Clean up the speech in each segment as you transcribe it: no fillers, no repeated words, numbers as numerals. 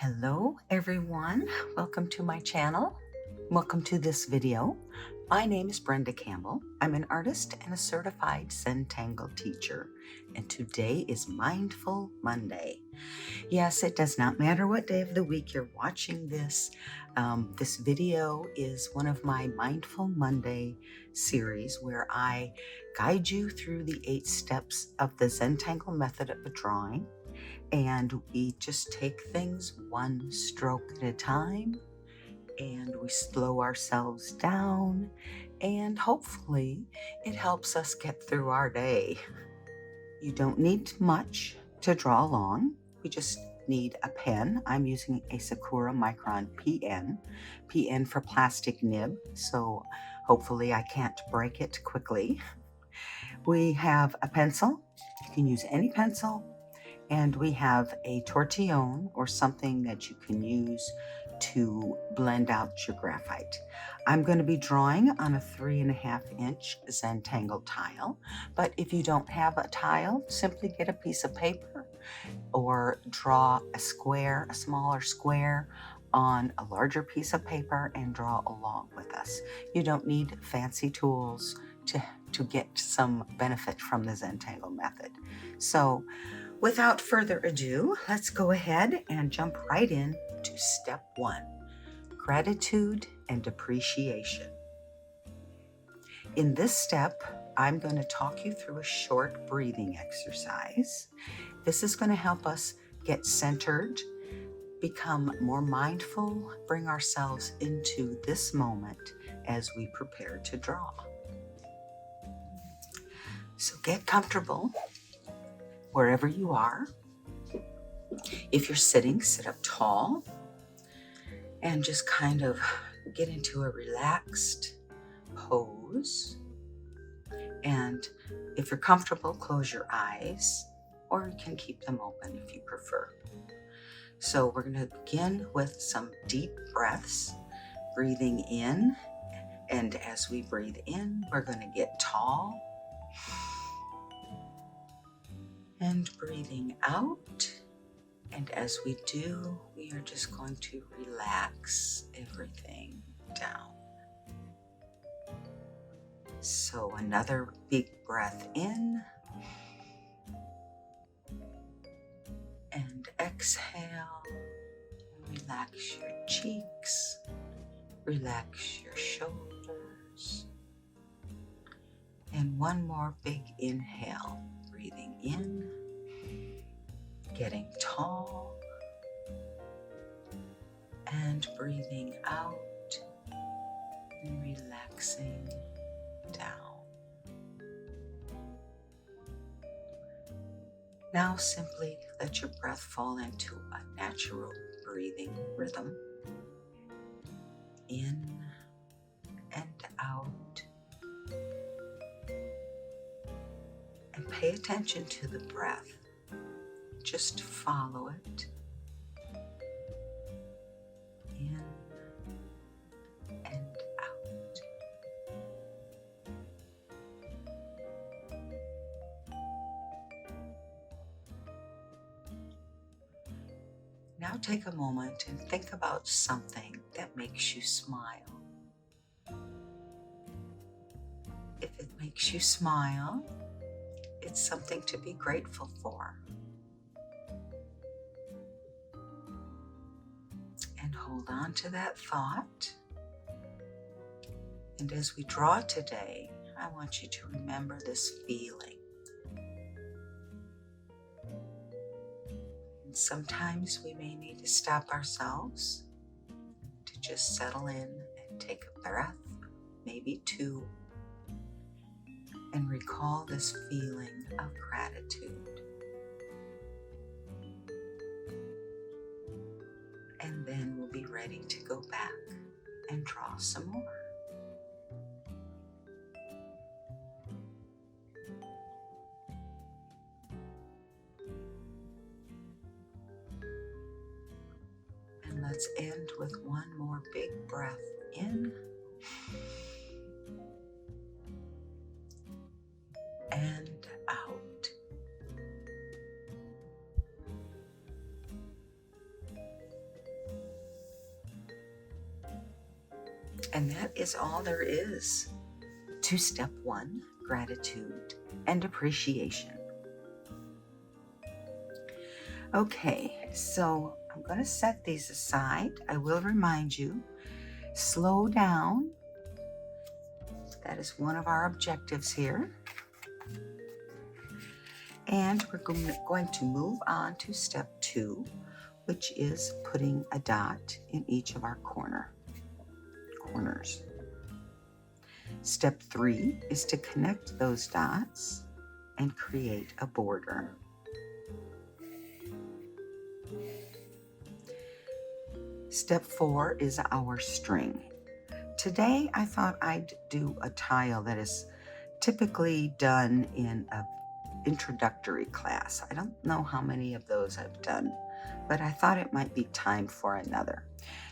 Hello everyone, welcome to my channel. Welcome to this video. My name is Brenda Campbell. I'm an artist and a certified Zentangle teacher, and today is Mindful Monday. Yes, it does not matter what day of the week you're watching this. This video is one of my Mindful Monday series where I guide you through the 8 steps of the Zentangle Method of drawing. And we just take things one stroke at a time, and we slow ourselves down, and hopefully it helps us get through our day. You don't need much to draw along. We just need a pen. I'm using a Sakura Micron PN for plastic nib, so hopefully I can't break it quickly. We have a pencil. You can use any pencil. And we have a tortillon, or something that you can use to blend out your graphite. I'm going to be drawing on a 3.5-inch Zentangle tile, but if you don't have a tile, simply get a piece of paper or draw a square, a smaller square on a larger piece of paper and draw along with us. You don't need fancy tools to get some benefit from the Zentangle method. So without further ado, let's go ahead and jump right in to step 1, gratitude and appreciation. In this step, I'm going to talk you through a short breathing exercise. This is going to help us get centered, become more mindful, bring ourselves into this moment as we prepare to draw. So get comfortable wherever you are. If you're sitting, sit up tall and just kind of get into a relaxed pose. And if you're comfortable, close your eyes, or you can keep them open if you prefer. So we're going to begin with some deep breaths, breathing in. And as we breathe in, we're going to get tall. And breathing out. And as we do, we are just going to relax everything down. So another big breath in. And exhale. And relax your cheeks. Relax your shoulders. And one more big inhale. Breathing in. Getting tall. And breathing out. And relaxing down. Now simply let your breath fall into a natural breathing rhythm. In and out. And pay attention to the breath. Just follow it. In and out. Now take a moment and think about something that makes you smile. If it makes you smile, it's something to be grateful for. And hold on to that thought. And as we draw today, I want you to remember this feeling. And sometimes we may need to stop ourselves to just settle in and take a breath, maybe 2, and recall this feeling of gratitude. And then we'll be ready to go back and draw some more. And let's end with one more big breath in and out. And that is all there is to step 1, gratitude and appreciation. Okay, so I'm going to set these aside. I will remind you, slow down. That is one of our objectives here. And we're going to move on to step 2, which is putting a dot in each of our corners. Step 3 is to connect those dots and create a border. Step 4 is our string. Today I thought I'd do a tile that is typically done in an introductory class. I don't know how many of those I've done, but I thought it might be time for another.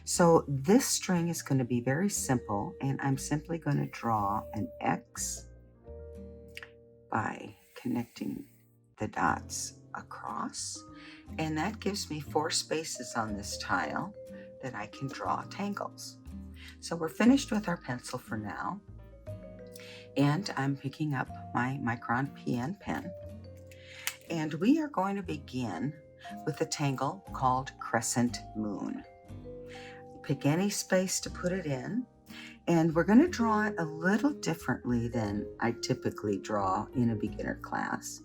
So this string is going to be very simple, and I'm simply going to draw an X by connecting the dots across, and that gives me 4 spaces on this tile that I can draw tangles. So we're finished with our pencil for now, and I'm picking up my Micron PN pen, and we are going to begin with a tangle called Crescent Moon. Pick any space to put it in, and we're going to draw it a little differently than I typically draw in a beginner class.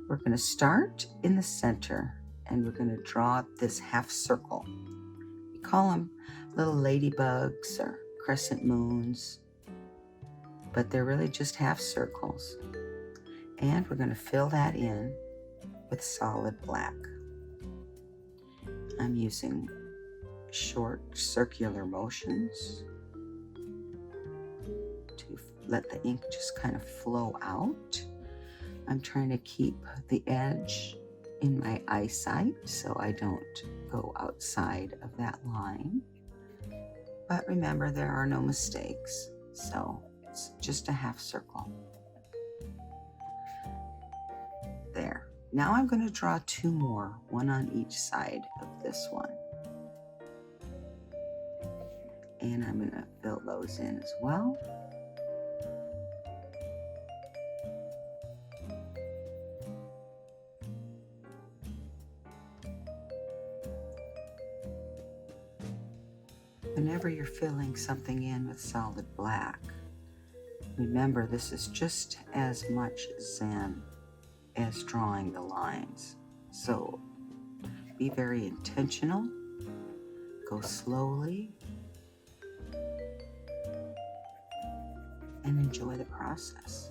We're going to start in the center, and we're going to draw this half circle. We call them little ladybugs or crescent moons, but they're really just half circles. And we're going to fill that in with solid black. I'm using short circular motions to let the ink just kind of flow out. I'm trying to keep the edge in my eyesight so I don't go outside of that line. But remember, there are no mistakes, so it's just a half circle. There. Now I'm going to draw 2 more, one on each side of this one. And I'm going to fill those in as well. Whenever you're filling something in with solid black, remember this is just as much Zen as drawing the lines. So be very intentional, go slowly, and enjoy the process.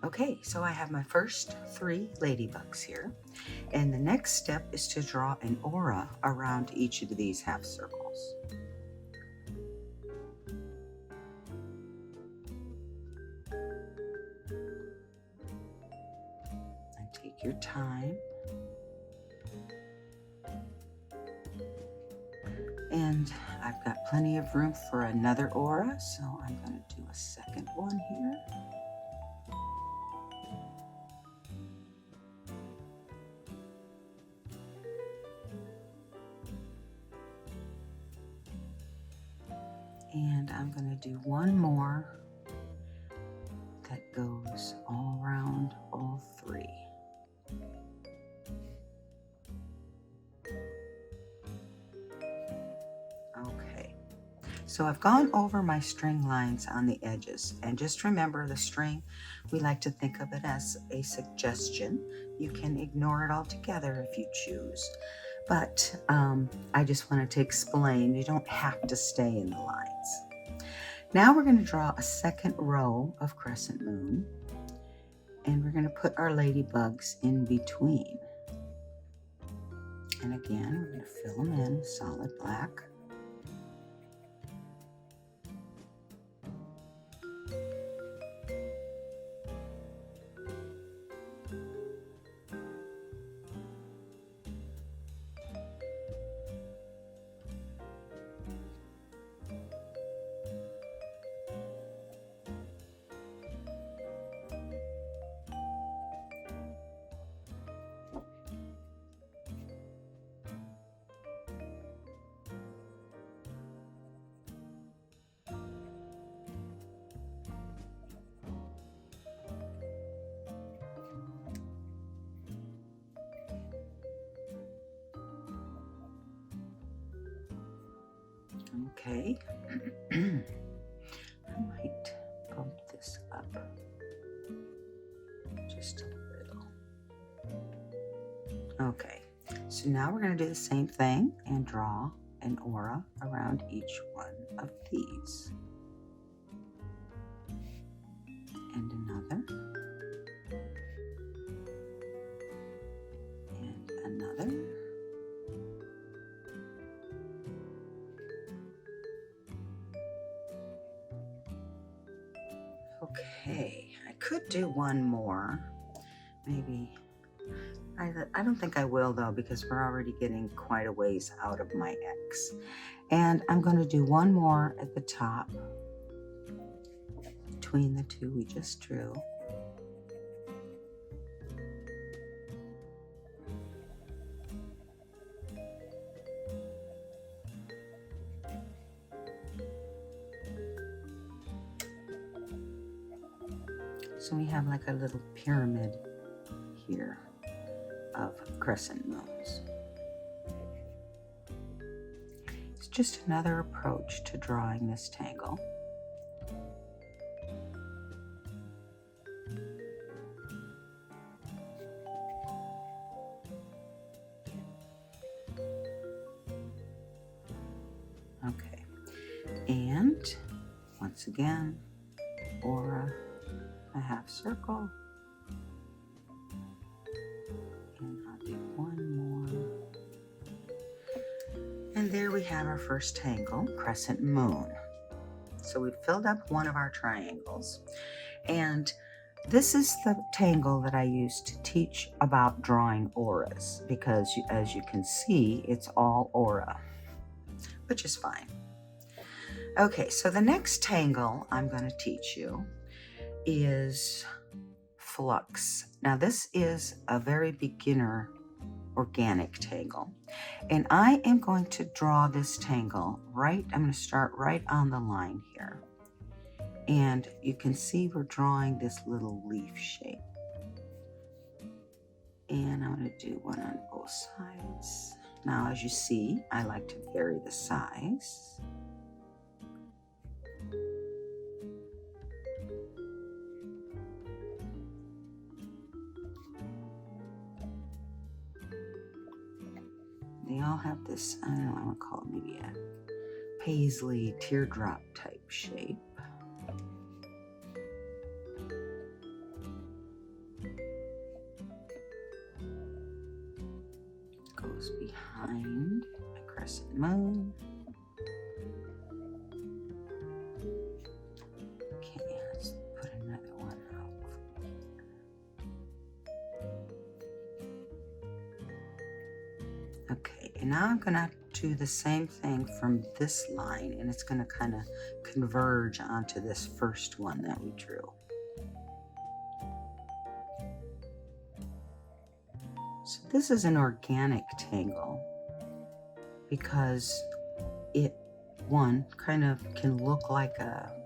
Okay, so I have my first 3 ladybugs here, and the next step is to draw an aura around each of these half circles. And take your time. And I've got plenty of room for another aura, so I'm going to do a second one here. And I'm going to do one more that goes all around all 3. Okay, so I've gone over my string lines on the edges, and just remember the string, we like to think of it as a suggestion. You can ignore it altogether if you choose, but I just wanted to explain you don't have to stay in the lines. Now we're going to draw a second row of crescent moon, and we're going to put our ladybugs in between. And again, we're going to fill them in solid black. Okay. I might bump this up just a little. Okay, so now we're going to do the same thing and draw an aura around each one of these. And another. And another. Okay, I could do one more, maybe. I don't think I will though, because we're already getting quite a ways out of my X. And I'm going to do one more at the top between the two we just drew. So we have like a little pyramid here of crescent moons. It's just another approach to drawing this tangle. Okay, and once again, aura, a half circle, and I'll do one more. And there we have our first tangle, crescent moon. So we've filled up one of our triangles, and this is the tangle that I use to teach about drawing auras, because as you can see, it's all aura, which is fine. Okay, so the next tangle I'm going to teach you is flux. Now this is a very beginner organic tangle, and I am going to draw this tangle I'm going to start right on the line here, and you can see we're drawing this little leaf shape, and I'm going to do one on both sides. Now as you see, I like to vary the size. They all have this, I don't know, I want to call it maybe a paisley teardrop type shape. Goes behind a crescent moon. Okay, let's put another one out. Okay, and now I'm going to do the same thing from this line, and it's going to kind of converge onto this first one that we drew. So this is an organic tangle because it, one, kind of can look like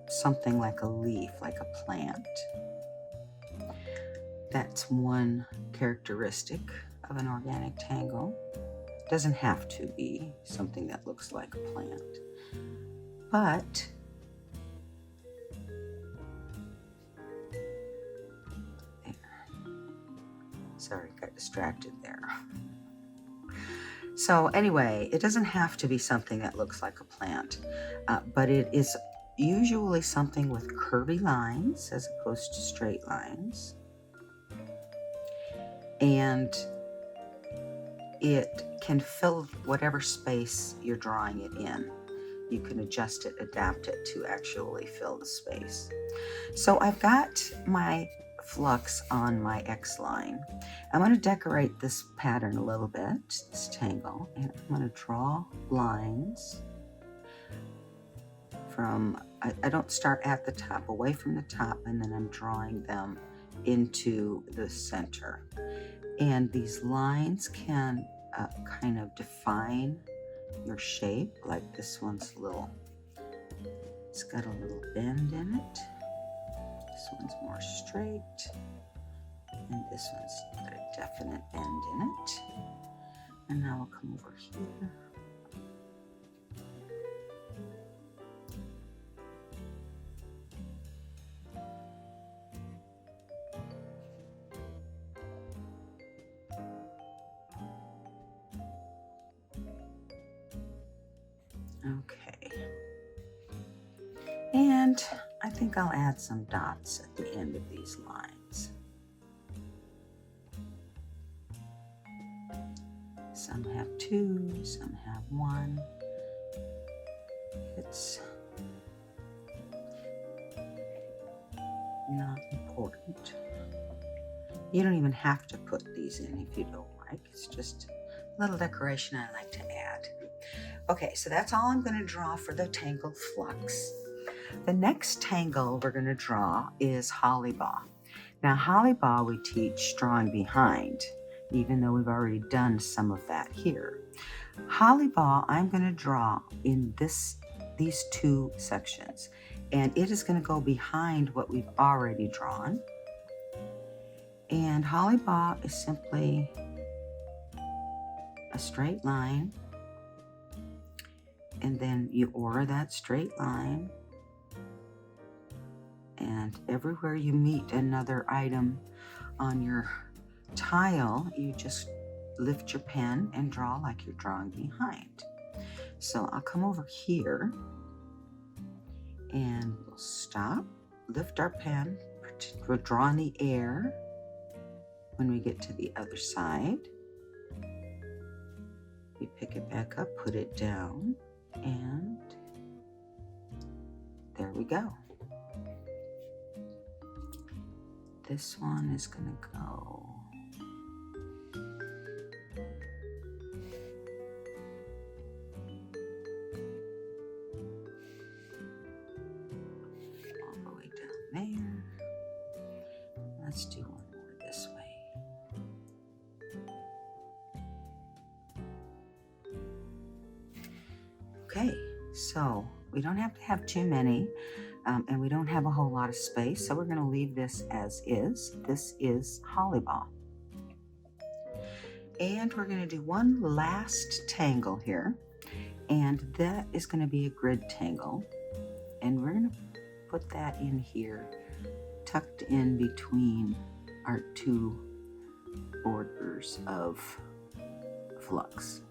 something like a leaf, like a plant. That's one characteristic of an organic tangle. It doesn't have to be something that looks like a plant, but there. Sorry, got distracted there. So anyway, it doesn't have to be something that looks like a plant, but it is usually something with curvy lines as opposed to straight lines. And it can fill whatever space you're drawing it in. You can adjust it, adapt it to actually fill the space. So I've got my flux on my X line. I'm going to decorate this pattern a little bit, this tangle, and I'm going to draw lines from, I don't start at the top, away from the top, and then I'm drawing them into the center. And these lines can kind of define your shape, like this one's it's got a little bend in it. This one's more straight, and this one's got a definite bend in it. And now I'll come over here Okay. And I think I'll add some dots at the end of these lines. Some have 2, some have 1. It's not important. You don't even have to put these in if you don't like. It's just a little decoration I like to add. Okay, so that's all I'm going to draw for the tangled flux. The next tangle we're going to draw is hollybaw. Now, hollybaw we teach drawing behind, even though we've already done some of that here. Hollybaw I'm going to draw in these 2 sections, and it is going to go behind what we've already drawn. And hollybaw is simply a straight line, and then you order that straight line, and everywhere you meet another item on your tile, you just lift your pen and draw like you're drawing behind. So I'll come over here and we'll stop, lift our pen, we'll draw in the air. When we get to the other side, we pick it back up, put it down, and there we go. This one is going to go all the way down there. Let's do one more this way. Okay, so we don't have to have too many, and we don't have a whole lot of space, so we're going to leave this as is. This is hollybaw. And we're going to do one last tangle here, and that is going to be a grid tangle. And we're going to put that in here, tucked in between our 2 borders of flux.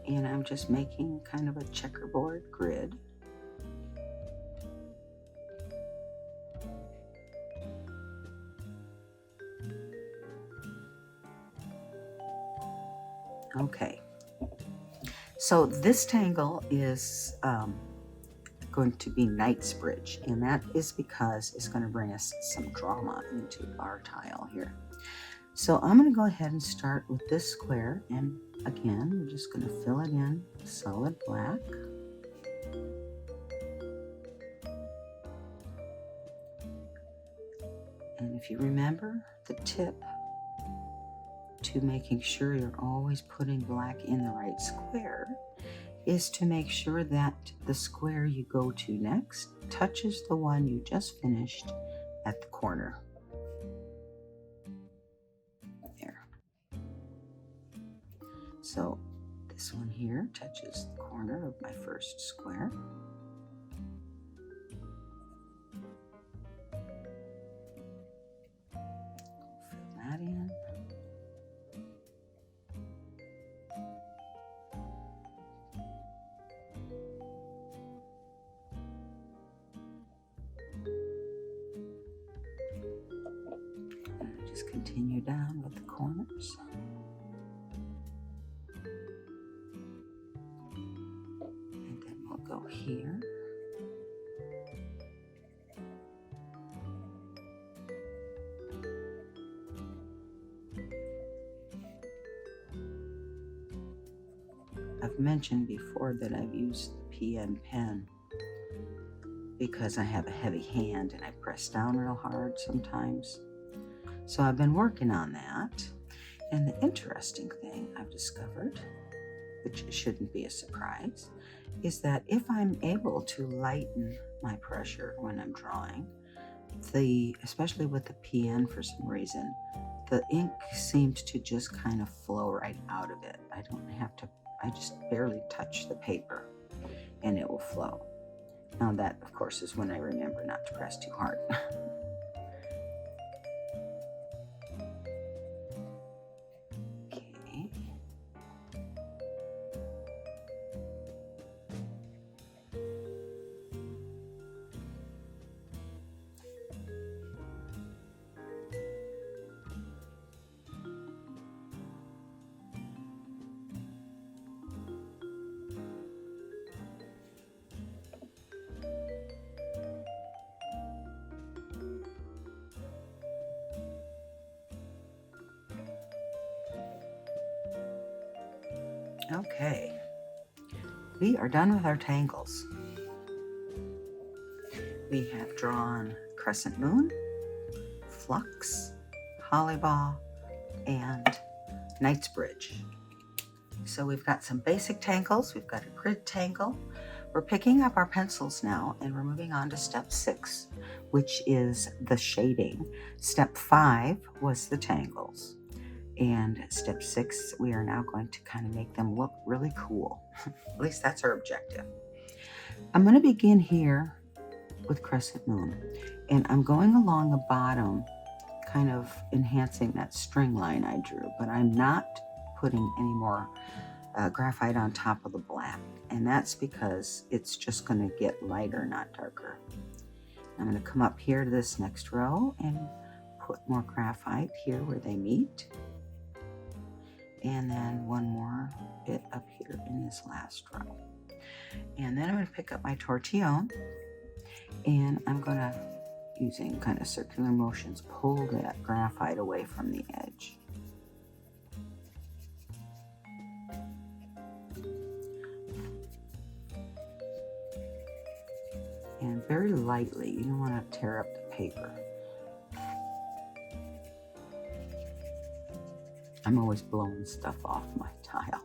And I'm just making kind of a checkerboard grid. Okay, so this tangle is going to be Knightsbridge, and that is because it's going to bring us some drama into our tile here. So I'm going to go ahead and start with this square, and again, we're just going to fill it in solid black. And if you remember, the tip to making sure you're always putting black in the right square is to make sure that the square you go to next touches the one you just finished at the corner. There. So this one here touches the corner of my first square. Fill that in. Just continue down with the corners. And then we'll go here. I've mentioned before that I've used the PN pen because I have a heavy hand and I press down real hard sometimes. So I've been working on that. And the interesting thing I've discovered, which shouldn't be a surprise, is that if I'm able to lighten my pressure when I'm drawing, especially with the PN for some reason, the ink seems to just kind of flow right out of it. I don't have to, I just barely touch the paper and it will flow. Now that, of course, is when I remember not to press too hard. Okay. Okay, we are done with our tangles. We have drawn crescent moon, flux, holly-ball, and knight's bridge. So we've got some basic tangles, we've got a grid tangle. We're picking up our pencils now and we're moving on to step 6, which is the shading. Step 5 was the tangles. And step 6, we are now going to kind of make them look really cool. At least that's our objective. I'm going to begin here with crescent moon. And I'm going along the bottom, kind of enhancing that string line I drew, but I'm not putting any more graphite on top of the black. And that's because it's just going to get lighter, not darker. I'm going to come up here to this next row and put more graphite here where they meet. And then one more bit up here in this last row. And then I'm going to pick up my tortillon and I'm going to, using kind of circular motions, pull that graphite away from the edge. And very lightly, you don't want to tear up the paper. I'm always blowing stuff off my tile.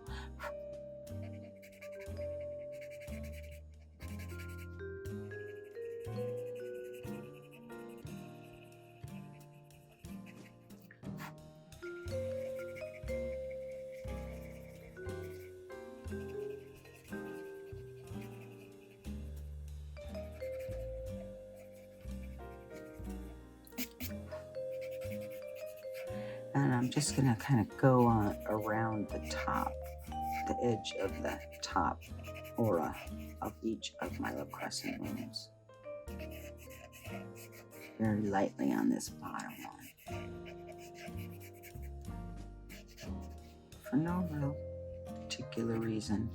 And I'm just going to kind of go on around the top, the edge of the top aura of each of my little crescent moons. Very lightly on this bottom one. For no real particular reason.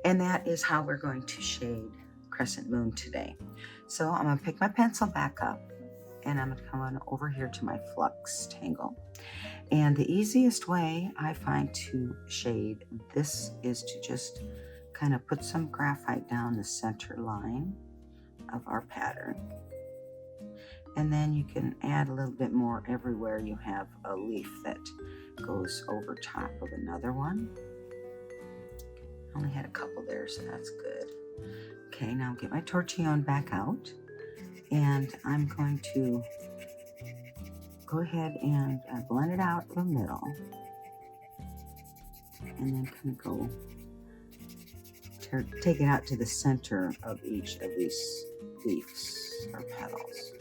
And that is how we're going to shade crescent moon today. So I'm going to pick my pencil back up. And I'm going to come on over here to my flux tangle. And the easiest way I find to shade this is to just kind of put some graphite down the center line of our pattern. And then you can add a little bit more everywhere you have a leaf that goes over top of another one. I only had a couple there, so that's good. Okay, now get my tortillon back out. And I'm going to go ahead and blend it out in the middle. And then kind of go take it out to the center of each of these leaves or petals.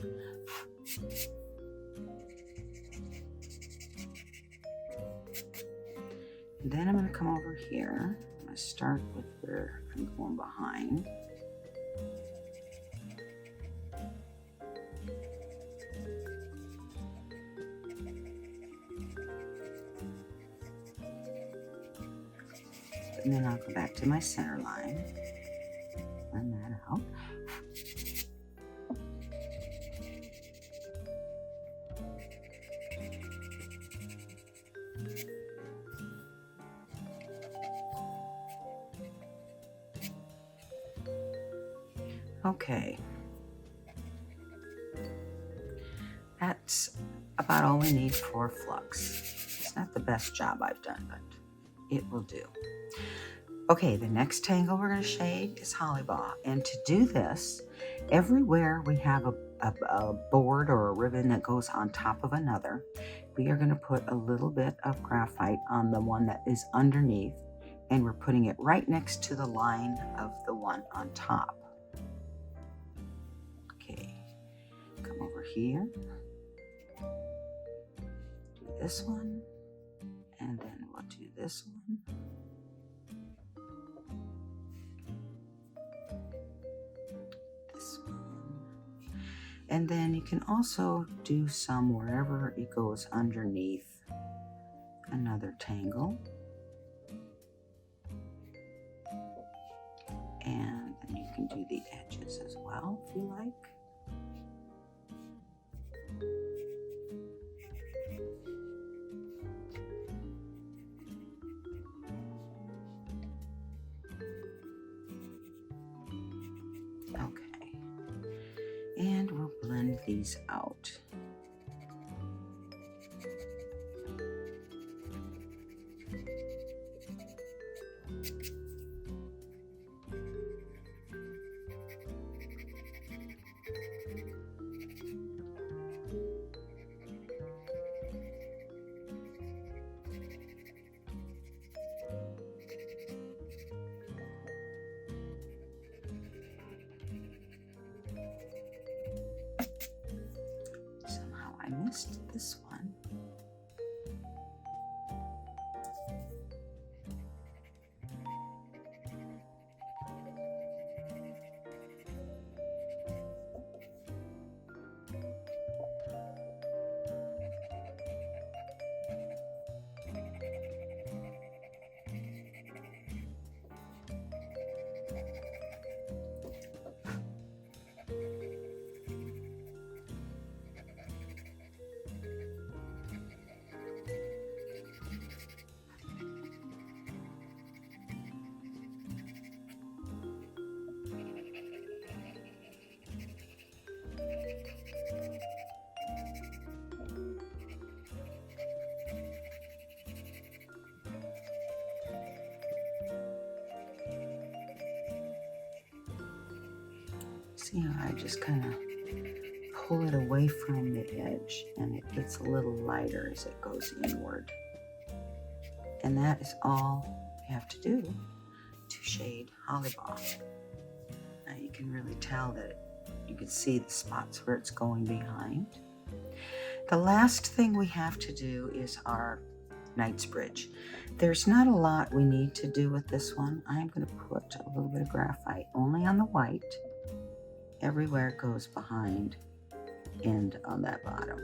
And then I'm going to come over here. I'm going to start with where I'm going behind. And then I'll go back to my center line, blend that out. Okay. That's about all we need for flux. It's not the best job I've done, but it will do. Okay, the next tangle we're going to shade is holly-ball. And to do this, everywhere we have a board or a ribbon that goes on top of another, we are going to put a little bit of graphite on the one that is underneath, and we're putting it right next to the line of the one on top. Okay, come over here, do this one, and then we'll do this one. And then you can also do some wherever it goes underneath another tangle. And then you can do the edges as well if you like. Okay. And we'll blend these out. Somehow I missed this one. See how I just kind of pull it away from the edge and it gets a little lighter as it goes inward. And that is all you have to do to shade Hollyball. Now you can really tell that you can see the spots where it's going behind. The last thing we have to do is our Knightsbridge. There's not a lot we need to do with this one. I'm going to put a little bit of graphite only on the white, everywhere it goes behind and on that bottom.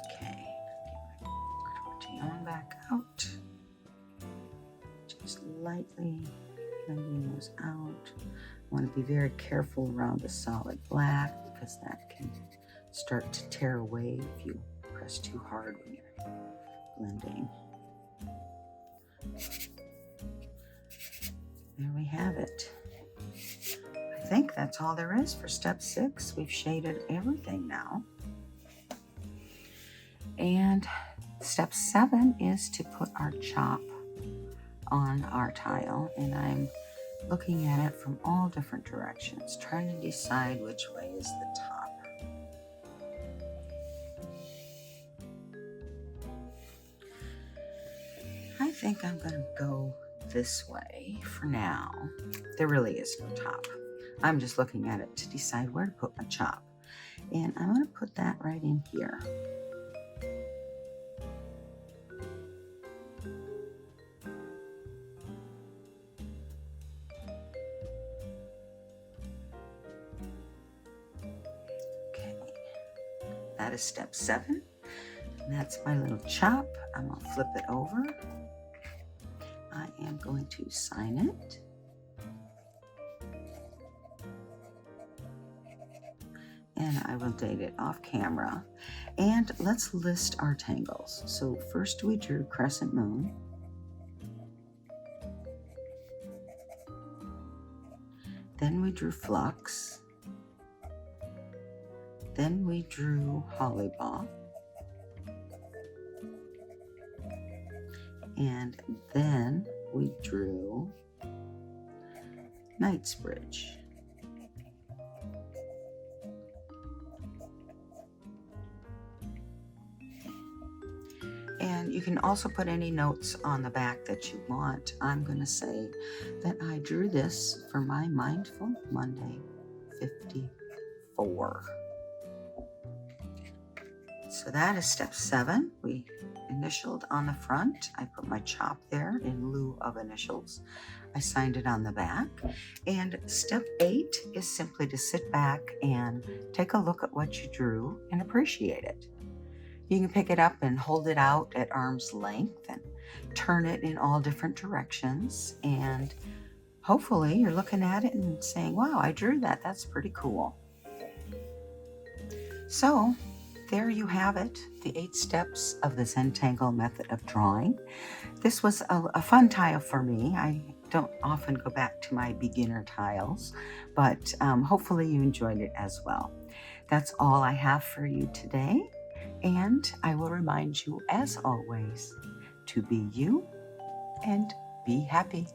Okay, get my tortillon back out. Just lightly blending those out. I want to be very careful around the solid black because that can start to tear away if you press too hard when you're blending. There we have it. I think that's all there is for step 6. We've shaded everything now. And step 7 is to put our chop on our tile, and I'm looking at it from all different directions, trying to decide which way is the top. I think I'm going to go this way for now. There really is no top. I'm just looking at it to decide where to put my chop. And I'm going to put that right in here. Okay, that is step 7. And that's my little chop. I'm going to flip it over. I am going to sign it. And I will date it off camera. And let's list our tangles. So first we drew crescent moon. Then we drew flux. Then we drew Hollyball. And then we drew Knightsbridge. And you can also put any notes on the back that you want. I'm going to say that I drew this for my Mindful Monday 54. So that is step 7. We initialed on the front. I put my chop there in lieu of initials. I signed it on the back. And step 8 is simply to sit back and take a look at what you drew and appreciate it. You can pick it up and hold it out at arm's length and turn it in all different directions. And hopefully you're looking at it and saying, wow, I drew that. That's pretty cool. So there you have it, the 8 steps of the Zentangle method of drawing. This was a fun tile for me. I don't often go back to my beginner tiles, but hopefully you enjoyed it as well. That's all I have for you today, and I will remind you, as always, to be you and be happy.